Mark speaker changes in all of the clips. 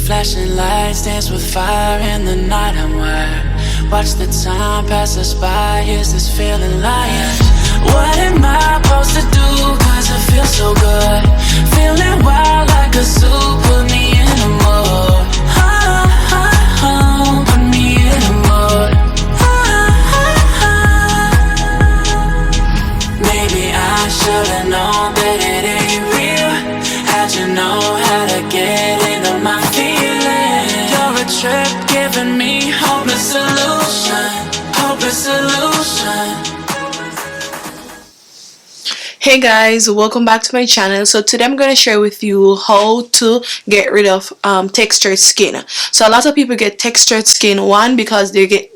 Speaker 1: Flashing lights dance with fire in the night. I'm wired. Watch the time pass us by. Is this feeling lying? What am I supposed to do? Cause it feels so good. Feeling wild like a zoo. Put me in a mood. Put me in a mood. Maybe I should've known that it ain't real. How'd you know how to get into my feelings? You're a trip giving me hopeless solution. Hopeless solution.
Speaker 2: Hey guys, welcome back to my channel. So today I'm going to share with you how to get rid of textured skin. So a lot of people get textured skin, one because they get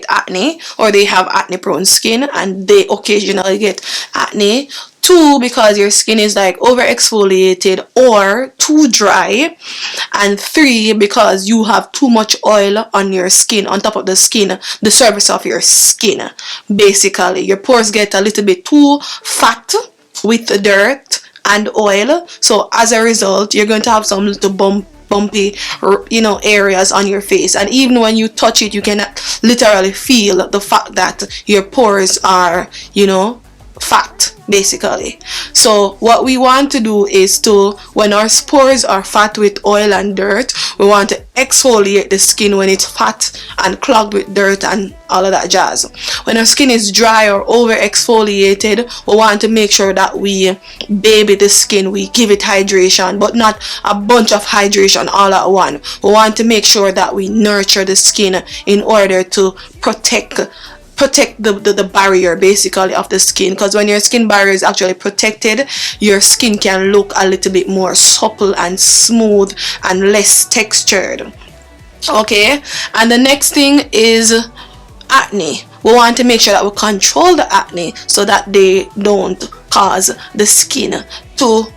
Speaker 2: acne, or they have acne prone skin and they occasionally get acne. Two, because your skin is like over exfoliated or too dry. And three, because you have too much oil on your skin, on top of the skin, the surface of your skin. Basically, your pores get a little bit too fat with the dirt and oil. So as a result, you're going to have some little bumpy, areas on your face, and even when you touch it, you can literally feel the fact that your pores are, fat, basically. So what we want to do is to, when our pores are fat with oil and dirt, we want to exfoliate the skin when it's fat and clogged with dirt and all of that jazz. When our skin is dry or over exfoliated, we want to make sure that we baby the skin, we give it hydration, but not a bunch of hydration all at once. We want to make sure that we nurture the skin in order to protect the barrier basically of the skin, because when your skin barrier is actually protected, your skin can look a little bit more supple and smooth and less textured. Okay, and the next thing is acne. We want to make sure that we control the acne so that they don't cause the skin to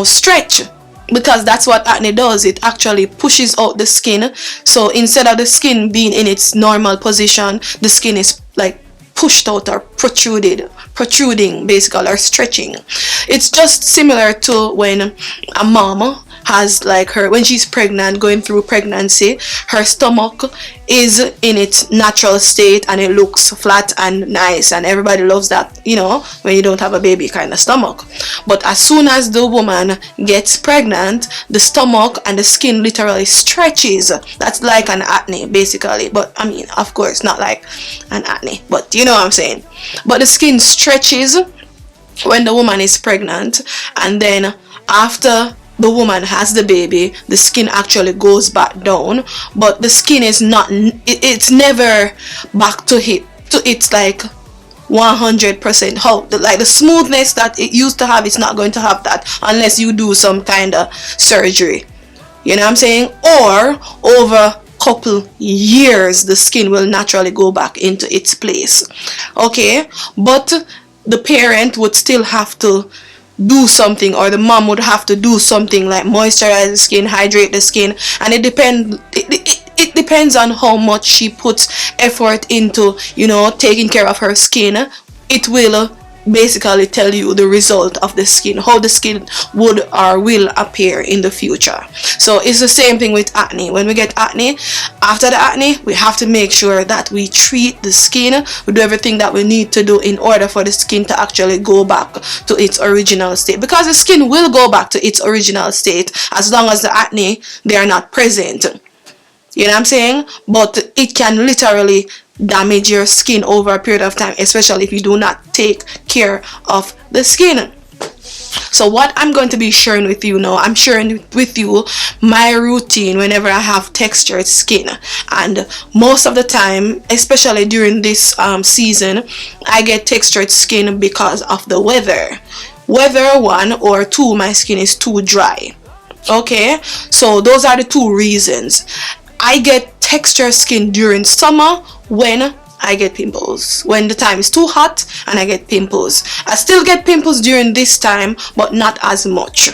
Speaker 2: stretch, because that's what acne does. It actually pushes out the skin. So instead of the skin being in its normal position, the skin is like pushed out or protruding basically, or stretching. It's just similar to when a mom has when she's pregnant, going through pregnancy, her stomach is in its natural state and it looks flat and nice, and everybody loves that, when you don't have a baby kind of stomach. But as soon as the woman gets pregnant, the stomach and the skin literally stretches. That's like an acne basically, but I mean, of course not like an acne, but you know what I'm saying. But the skin stretches when the woman is pregnant, and then after the woman has the baby, the skin actually goes back down, but the skin is not, it's never back to its like 100% how the smoothness that it used to have. It's not going to have that unless you do some kind of surgery, you know what I'm saying, or over couple years the skin will naturally go back into its place. Okay, but the parent would still have to do something, or the mom would have to do something like moisturize the skin, hydrate the skin, and it depends on how much she puts effort into taking care of her skin. It will basically tell you the result of the skin, how the skin would or will appear in the future. So it's the same thing with acne. When we get acne, after the acne, we have to make sure that we treat the skin, we do everything that we need to do in order for the skin to actually go back to its original state, because the skin will go back to its original state as long as the acne, they are not present. You know what I'm saying? But it can literally damage your skin over a period of time, especially if you do not take care of the skin. So what I'm going to be sharing with you now, I'm sharing with you my routine whenever I have textured skin. And most of the time, especially during this season, I get textured skin because of the weather. Whether one or two, my skin is too dry. Okay, so those are the two reasons. I get textured skin during summer when I get pimples, when the time is too hot and I get pimples. I still get pimples during this time, but not as much.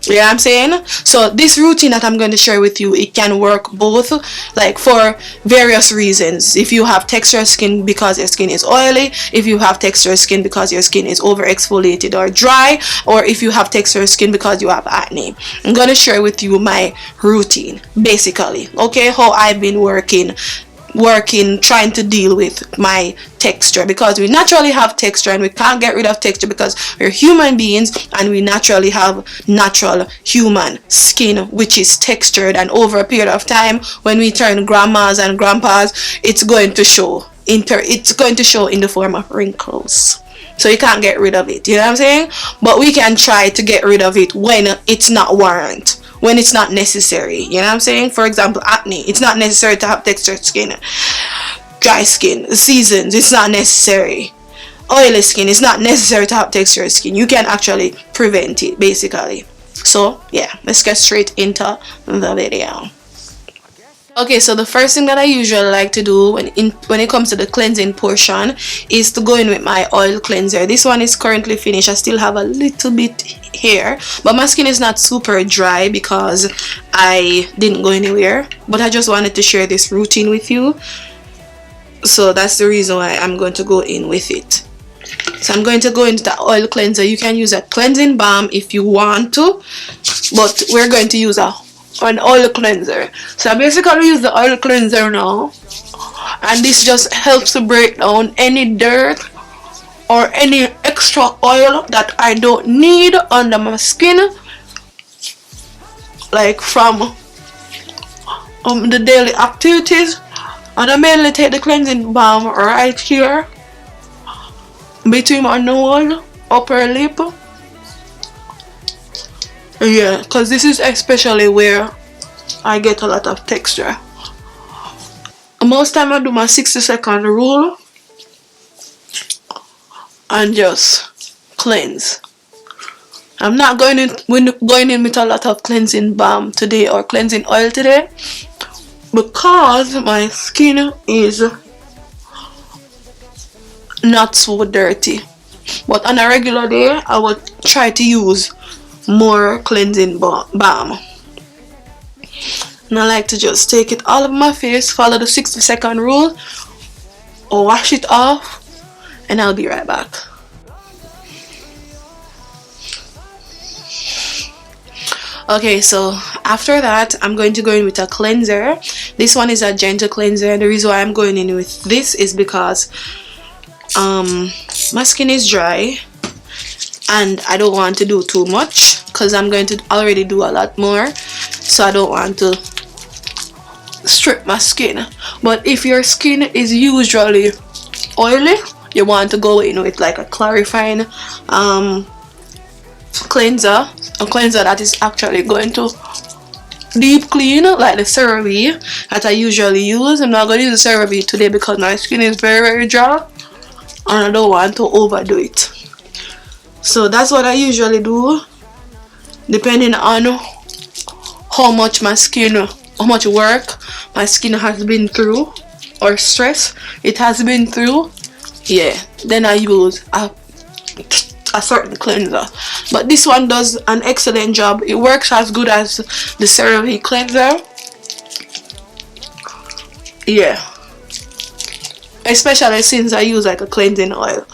Speaker 2: You know what I'm saying? So this routine that I'm going to share with you, it can work both, like for various reasons. If you have textured skin because your skin is oily, if you have textured skin because your skin is over exfoliated or dry, or if you have textured skin because you have acne. I'm going to share with you my routine, basically. Okay, how I've been working trying to deal with my texture, because we naturally have texture and we can't get rid of texture because we're human beings and we naturally have natural human skin which is textured, and over a period of time when we turn grandmas and grandpas, it's going to show in the form of wrinkles. So you can't get rid of it, you know what I'm saying? But we can try to get rid of it when it's not warranted, when it's not necessary, you know what I'm saying? For example, acne, it's not necessary to have textured skin. Dry skin, seasons, it's not necessary. Oily skin, it's not necessary to have textured skin. You can actually prevent it, basically. So yeah, let's get straight into the video. Okay, so the first thing that I usually like to do when it comes to the cleansing portion is to go in with my oil cleanser. This one is currently finished. I still have a little bit here, but my skin is not super dry because I didn't go anywhere, but I just wanted to share this routine with you. So that's the reason why I'm going to go in with it. So I'm going to go into the oil cleanser. You can use a cleansing balm if you want to, but we're going to use an oil cleanser. So I basically use the oil cleanser now, and this just helps to break down any dirt or any extra oil that I don't need under my skin, like from the daily activities. And I mainly take the cleansing balm right here between my nose, upper lip. Yeah, because this is especially where I get a lot of texture. Most time I do my 60-second rule and just cleanse. I'm not going in with a lot of cleansing balm today or cleansing oil today, because my skin is not so dirty. But on a regular day, I would try to use more cleansing balm. And I like to just take it all over my face, follow the 60-second rule, or wash it off, and I'll be right back. Okay, so after that, I'm going to go in with a cleanser. This one is a gentle cleanser, and the reason why I'm going in with this is because my skin is dry and I don't want to do too much because I'm going to already do a lot more, so I don't want to strip my skin. But if your skin is usually oily, you want to go in with like a clarifying cleanser, a cleanser that is actually going to deep clean, like the CeraVe that I usually use. I'm not going to use the CeraVe today because my skin is very dry and I don't want to overdo it. So that's what I usually do, depending on how much work my skin has been through or stress it has been through. Yeah, then I use a certain cleanser. But this one does an excellent job. It works as good as the CeraVe cleanser. Yeah, especially since I use like a cleansing oil.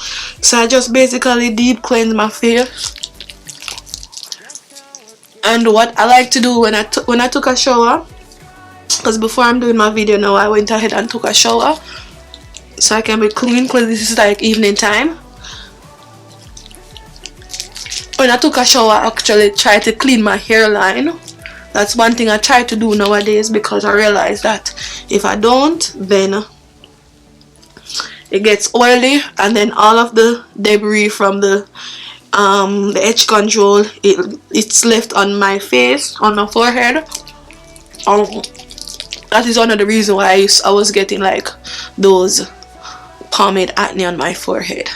Speaker 2: So I just basically deep cleanse my face. And what I like to do when I took a shower, because before I'm doing my video now, I went ahead and took a shower so I can be clean, because this is like evening time. When I took a shower, I actually tried to clean my hairline. That's one thing I try to do nowadays, because I realize that if I don't, then it gets oily, and then all of the debris from the edge control, it's left on my face, on my forehead. That is one of the reasons why I was getting like those pomade acne on my forehead.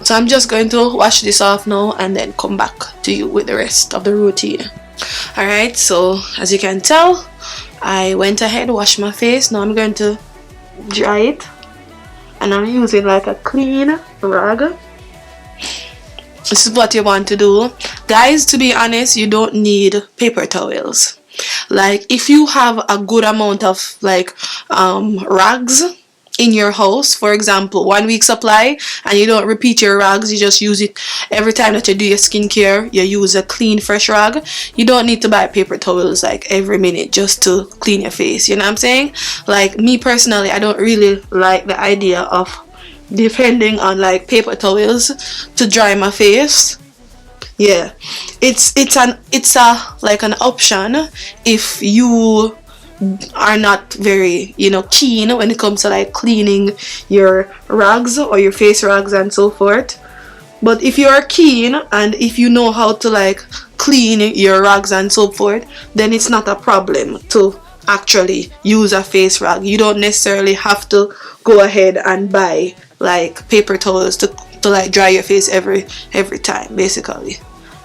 Speaker 2: So I'm just going to wash this off now and then come back to you with the rest of the routine. Alright, so as you can tell, I went ahead, washed my face. Now I'm going to dry it, and I'm using like a clean rag. this is what you want to do, guys. To be honest, you don't need paper towels. Like if you have a good amount of like rags in your house, for example 1 week supply, and you don't repeat your rags, you just use it every time that you do your skincare, you use a clean fresh rag, you don't need to buy paper towels like every minute just to clean your face, you know what I'm saying? Like me personally, I don't really like the idea of depending on like paper towels to dry my face. Yeah, it's a like an option if you are not very, you know, keen when it comes to like cleaning your rags or your face rags and so forth. But if you are keen and if you know how to like clean your rags and so forth, then it's not a problem to actually use a face rag. You don't necessarily have to go ahead and buy like paper towels to like dry your face every time, basically.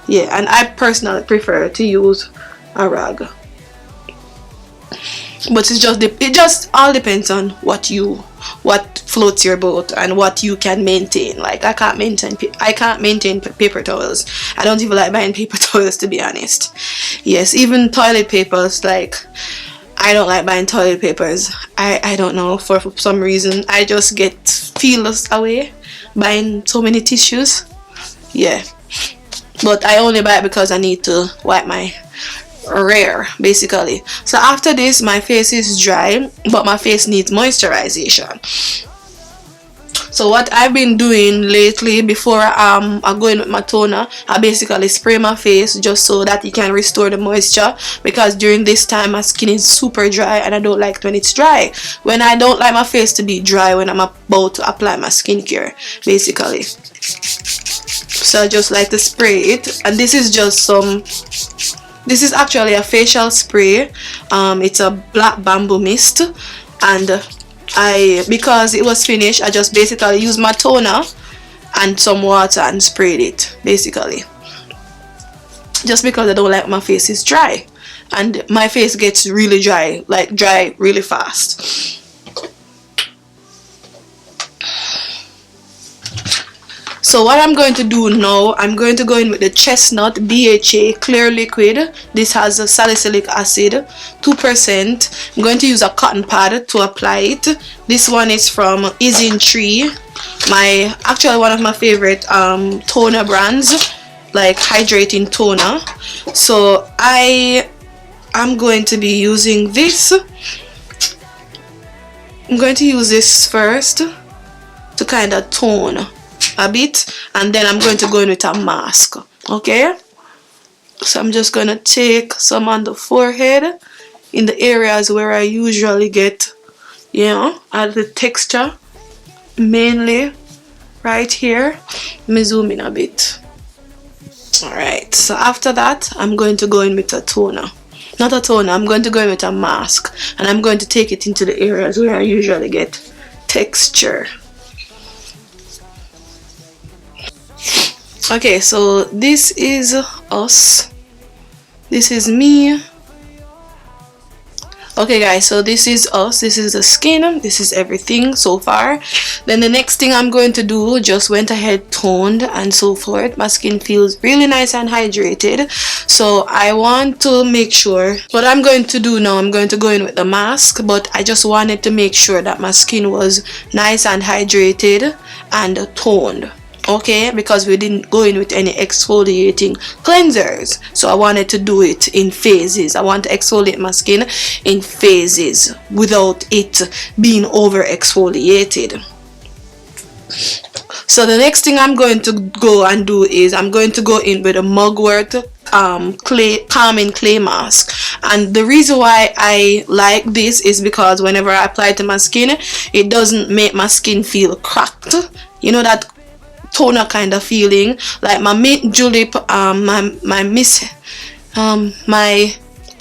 Speaker 2: Yeah, and I personally prefer to use a rag, but it just all depends on what floats your boat and what you can maintain. Like I can't maintain paper towels. I don't even like buying paper towels, to be honest. Yes, even toilet papers, like I don't like buying toilet papers. I don't know, for some reason I just get feelers away buying so many tissues. Yeah, but I only buy it because I need to wipe my rear, basically. So after this, my face is dry, but my face needs moisturization. So what I've been doing lately, before I go in with my toner, I basically spray my face just so that it can restore the moisture, because during this time my skin is super dry and I don't like it when it's dry. When I don't like my face to be dry when I'm about to apply my skincare, basically. So I just like to spray it, and this is actually a facial spray. It's a black bamboo mist, and because it was finished, I just basically used my toner and some water and sprayed it, basically, just because I don't like my face is dry, and my face gets really dry, like dry really fast. So what I'm going to do now, I'm going to go in with the Chestnut BHA Clear Liquid. This has a salicylic acid, 2%. I'm going to use a cotton pad to apply it. This one is from Isntree, actually one of my favorite toner brands, like hydrating toner. So I'm going to be using this. I'm going to use this first to kind of tone a bit, and then I'm going to go in with a mask. Okay, so I'm just going to take some on the forehead, in the areas where I usually get, you know, the texture, mainly right here. Let me zoom in a bit. Alright, so after that I'm going to go in with a toner. Not a toner, I'm going to go in with a mask, and I'm going to take it into the areas where I usually get texture. Okay, so this is us. This is me. Okay guys, so this is us, this is the skin, this is everything so far. Then the next thing I'm going to do, just went ahead, toned and so forth. My skin feels really nice and hydrated, so I want to make sure. What I'm going to do now, I'm going to go in with the mask, but I just wanted to make sure that my skin was nice and hydrated and toned. Okay, because we didn't go in with any exfoliating cleansers, so I wanted to do it in phases. I want to exfoliate my skin in phases without it being over exfoliated. So the next thing I'm going to go and do is I'm going to go in with a Mugwort calming clay mask. And the reason why I like this is because whenever I apply it to my skin, it doesn't make my skin feel cracked. You know, that toner kind of feeling, like my mint julep, my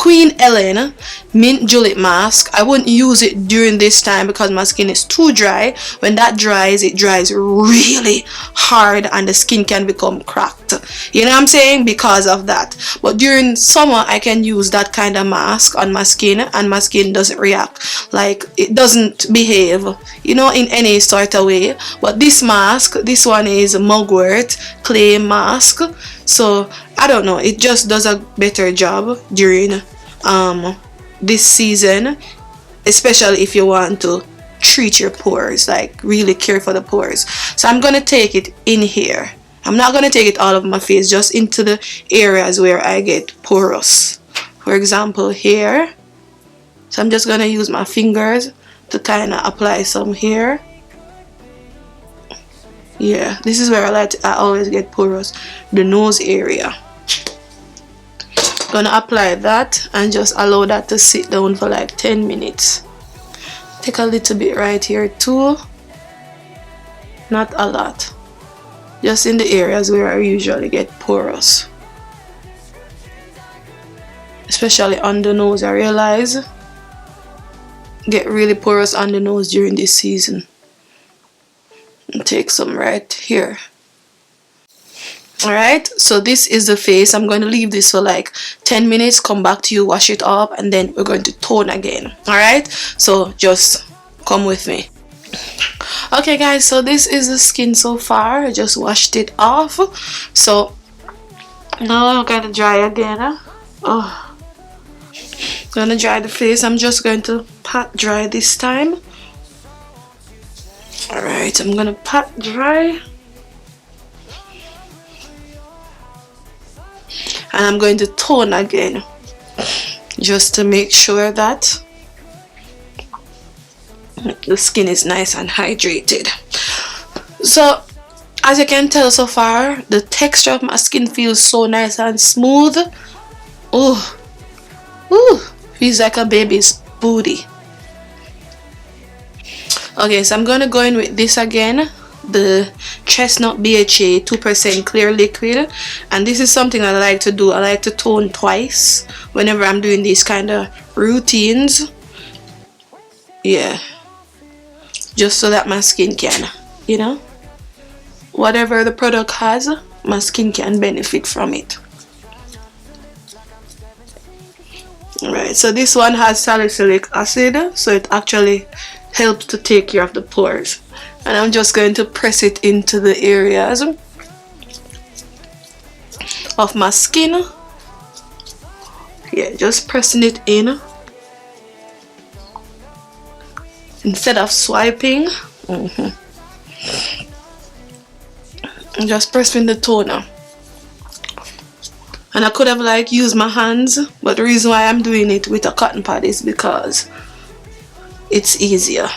Speaker 2: Queen Ellen mint julep mask. I wouldn't use it during this time because my skin is too dry. When that dries, it dries really hard and the skin can become cracked. You know what I'm saying? Because of that. But during summer, I can use that kind of mask on my skin and my skin doesn't react. Like, it doesn't behave, you know, in any sort of way. But this mask, this one is Mugwort clay mask. So I don't know, it just does a better job during this season, especially if you want to treat your pores, like really care for the pores. So I'm gonna take it in here. I'm not gonna take it all over my face, just into the areas where I get porous. For example, here. So I'm just gonna use my fingers to kind of apply some here. Yeah, this is where I always get porous, the nose area. Gonna apply that and just allow that to sit down for like 10 minutes. Take a little bit right here too, not a lot, just in the areas where I usually get porous, especially on the nose. I realize get really porous on the nose during this season. And take some right here. Alright, so this is the face. I'm going to leave this for like 10 minutes, come back to you, wash it up, and then we're going to tone again. Alright, so just come with me. Okay guys, so this is the skin so far. I just washed it off. So now I'm going to dry again. Oh, gonna dry the face. I'm just going to pat dry this time. Alright, I'm gonna pat dry. And I'm going to tone again, just to make sure that the skin is nice and hydrated. So as you can tell so far, the texture of my skin feels so nice and smooth. Oh, ooh, feels like a baby's booty. Okay, so I'm gonna go in with this again, the Chestnut BHA 2% clear liquid, and this is something I like to do. I like to tone twice whenever I'm doing these kind of routines. Yeah, just so that my skin can, you know, whatever the product has, my skin can benefit from it. Alright, so this one has salicylic acid, so it actually helps to take care of the pores. And I'm just going to press it into the areas of my skin. Yeah, just pressing it in instead of swiping. I'm just pressing the toner. And I could have like used my hands, but the reason why I'm doing it with a cotton pad is because it's easier.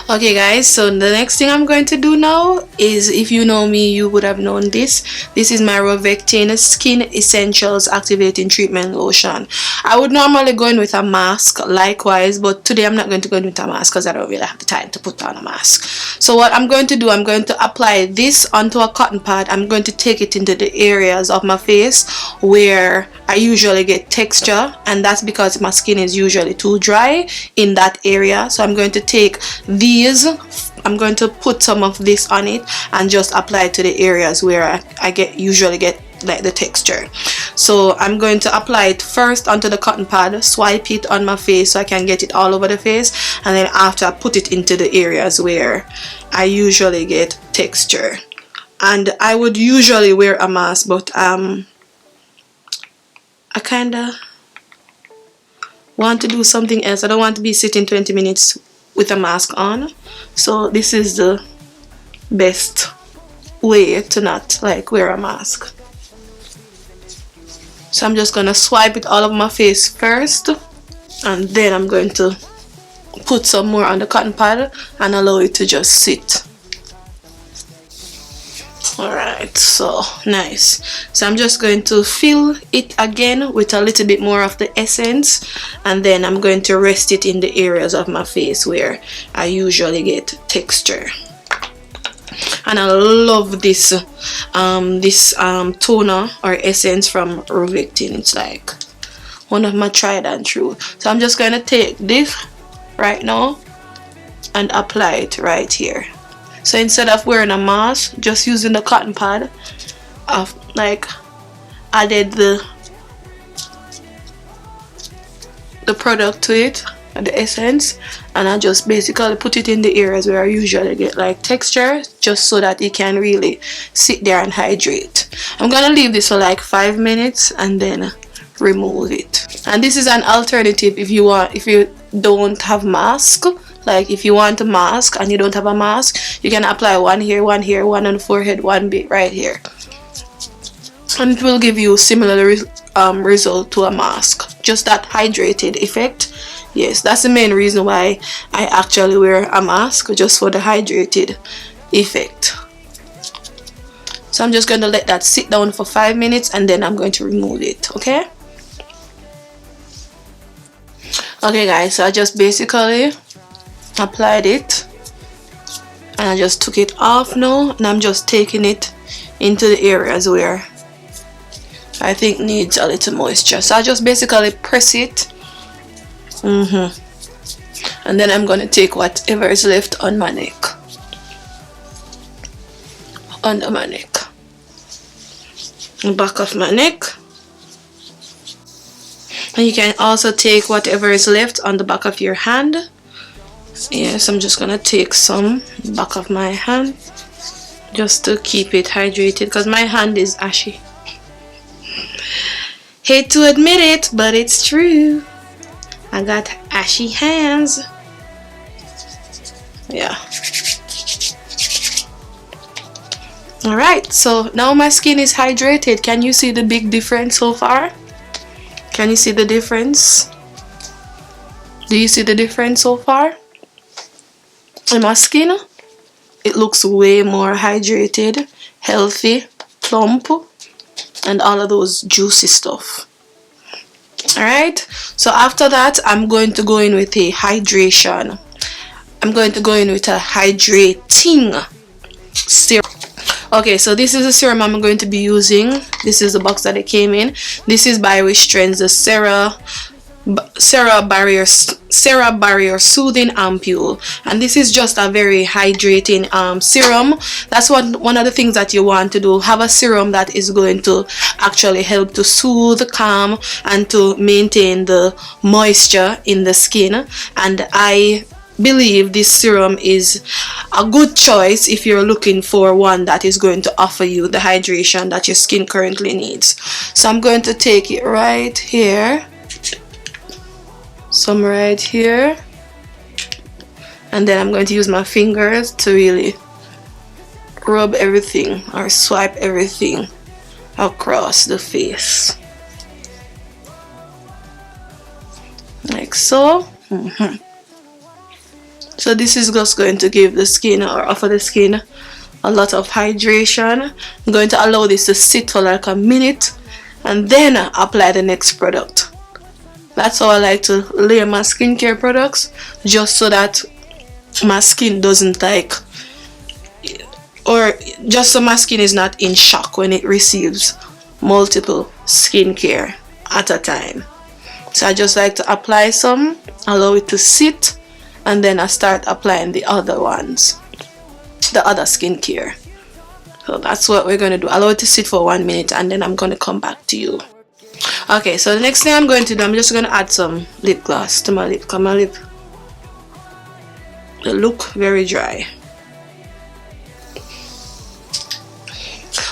Speaker 2: Okay guys, so the next thing I'm going to do now is, if you know me, you would have known this. This is my Rovectin Skin Essentials Activating Treatment Lotion. I would normally go in with a mask likewise, but today I'm not going to go in with a mask because I don't really have the time to put on a mask. So what I'm going to do, I'm going to apply this onto a cotton pad. I'm going to take it into the areas of my face where I usually get texture, and that's because my skin is usually too dry in that area. So I'm going to take these, I'm going to put some of this on it and just apply it to the areas where I usually get like the texture. So I'm going to apply it first onto the cotton pad, swipe it on my face so I can get it all over the face, and then after I put it into the areas where I usually get texture. And I would usually wear a mask, but I kinda want to do something else. I don't want to be sitting 20 minutes with a mask on, so this is the best way to not like wear a mask. So I'm just gonna swipe it all over my face first, and then I'm going to put some more on the cotton pad and allow it to just sit. Alright, so nice. So I'm just going to fill it again with a little bit more of the essence, and then I'm going to rest it in the areas of my face where I usually get texture. And I love this toner or essence from Revectin. It's like one of my tried and true. So I'm just gonna take this right now and apply it right here. So instead of wearing a mask, just using the cotton pad, I've like added the product to it, the essence, and I just basically put it in the areas where I usually get like texture, just so that it can really sit there and hydrate. I'm gonna leave this for like 5 minutes and then remove it. And this is an alternative if you don't have mask. Like if you want a mask and you don't have a mask, you can apply one here, one here, one on the forehead, one bit right here, and it will give you similar result to a mask, just that hydrated effect. Yes, that's the main reason why I actually wear a mask, just for the hydrated effect. So I'm just going to let that sit down for 5 minutes and then I'm going to remove it. Okay guys, so I just basically applied it and I just took it off now, and I'm just taking it into the areas where I think needs a little moisture. So I just basically press it, and then I'm gonna take whatever is left on my neck, under my neck, the back of my neck. And you can also take whatever is left on the back of your hand. Yes, I'm just gonna take some back of my hand just to keep it hydrated, because my hand is ashy. Hate to admit it, but it's true. I got ashy hands. Yeah. Alright, so now my skin is hydrated. Can you see the big difference so far? Can you see the difference? Do you see the difference so far? In my skin, it looks way more hydrated, healthy, plump, and all of those juicy stuff. Alright, so after that, I'm going to go in with a hydration. I'm going to go in with a hydrating serum. Okay, so this is the serum I'm going to be using. This is the box that it came in. This is by WISHTRENDS, the Cera Barrier Soothing Ampule, and this is just a very hydrating serum. That's one of the things that you want to do. Have a serum that is going to actually help to soothe, calm, and to maintain the moisture in the skin. And I believe this serum is a good choice if you're looking for one that is going to offer you the hydration that your skin currently needs. So I'm going to take it right here, some right here, and then I'm going to use my fingers to really rub everything or swipe everything across the face, like so. So this is just going to give the skin, or offer the skin, a lot of hydration. I'm going to allow this to sit for like a minute and then apply the next product. That's how I like to layer my skincare products, just so that my skin doesn't like, or just so my skin is not in shock when it receives multiple skincare at a time. So I just like to apply some, allow it to sit, and then I start applying the other ones, the other skincare. So that's what we're going to do. Allow it to sit for 1 minute and then I'm going to come back to you. Okay, so the next thing I'm going to do, I'm just going to add some lip gloss to my lip, because my lip, they look very dry.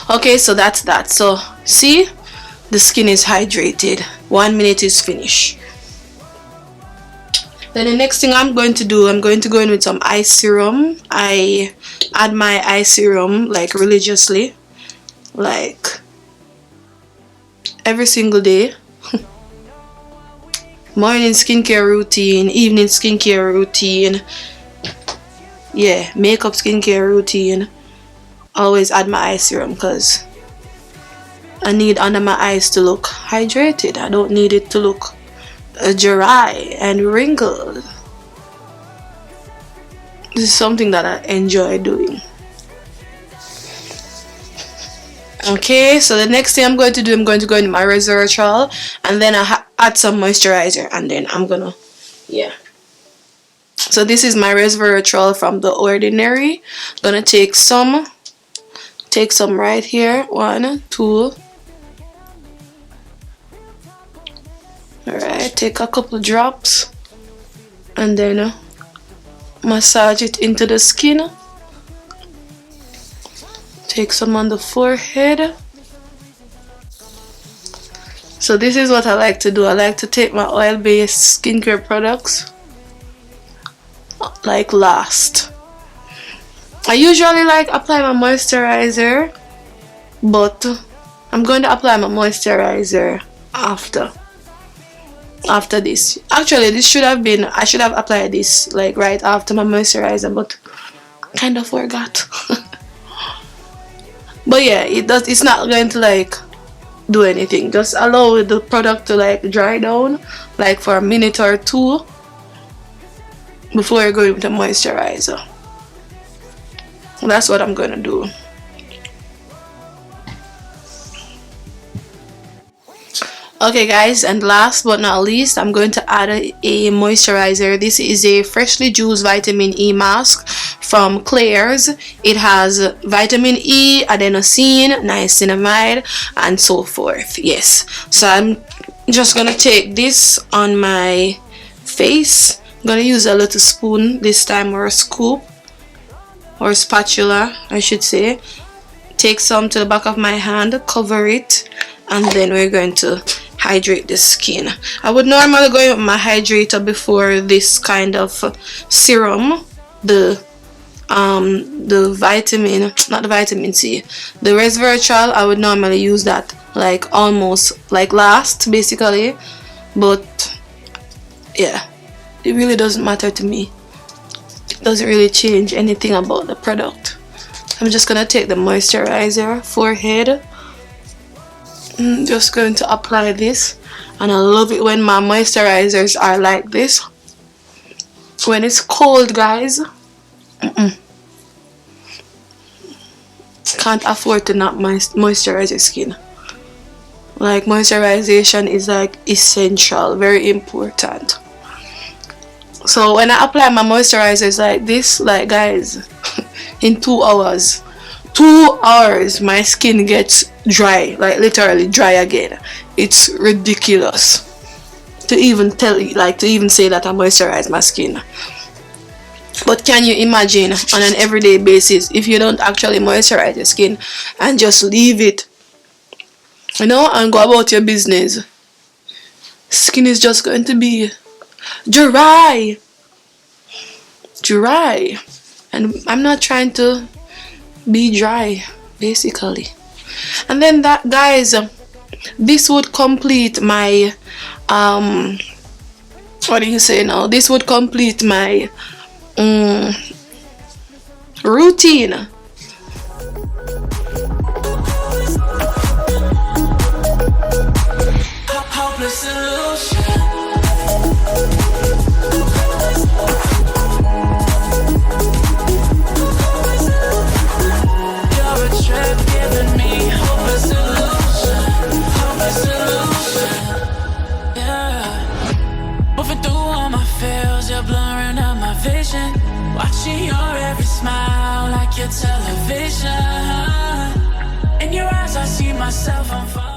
Speaker 2: Okay, so that's that. So see, the skin is hydrated. 1 minute is finished. Then the next thing I'm going to do, I'm going to go in with some eye serum. I add my eye serum like religiously, like every single day. Morning skincare routine, evening skincare routine, yeah, makeup skincare routine. Always add my eye serum because I need under my eyes to look hydrated. I don't need it to look dry and wrinkled. This is something that I enjoy doing. Okay, so the next thing I'm going to do, I'm going to go into my resveratrol, and then I add some moisturizer, and then I'm gonna, yeah. So this is my resveratrol from The Ordinary. Gonna take some right here. 1, 2. Alright, take a couple drops, and then massage it into the skin. Take some on the forehead. So this is what I like to do. I like to take my oil-based skincare products like last. I usually like apply my moisturizer, but I'm going to apply my moisturizer after this. Actually, this should have been, I should have applied this like right after my moisturizer, but kind of forgot. But yeah, it's not going to like do anything. Just allow the product to like dry down like for a minute or 2 before you go with the moisturizer. That's what I'm gonna do. Okay guys, and last but not least, I'm going to add a moisturizer. This is a freshly juiced vitamin E mask from Claire's. It has vitamin E, adenosine, niacinamide, and so forth. Yes, so I'm just gonna take this on my face. I'm gonna use a little spoon this time, or a scoop, or spatula I should say. Take some to the back of my hand, cover it, and then we're going to hydrate the skin. I would normally go in with my hydrator before this kind of serum, the vitamin, not the vitamin C, the resveratrol. I would normally use that like almost like last basically, but yeah, it really doesn't matter to me. It doesn't really change anything about the product. I'm just gonna take the moisturizer, forehead. Just going to apply this, and I love it when my moisturizers are like this. When it's cold, guys, can't afford to not moisturize your skin. Like, moisturization is like essential, very important. So when I apply my moisturizers like this, like guys, in 2 hours, 2 hours my skin gets dry, like literally dry again. It's ridiculous to even tell you, like to even say that I moisturize my skin. But can you imagine on an everyday basis if you don't actually moisturize your skin and just leave it, you know, and go about your business? Skin is just going to be dry, and I'm not trying to be dry basically. And then that, guys, this would complete my what do you say now, this would complete my routine.
Speaker 1: Watching your every smile like your television. In your eyes I see myself on fire.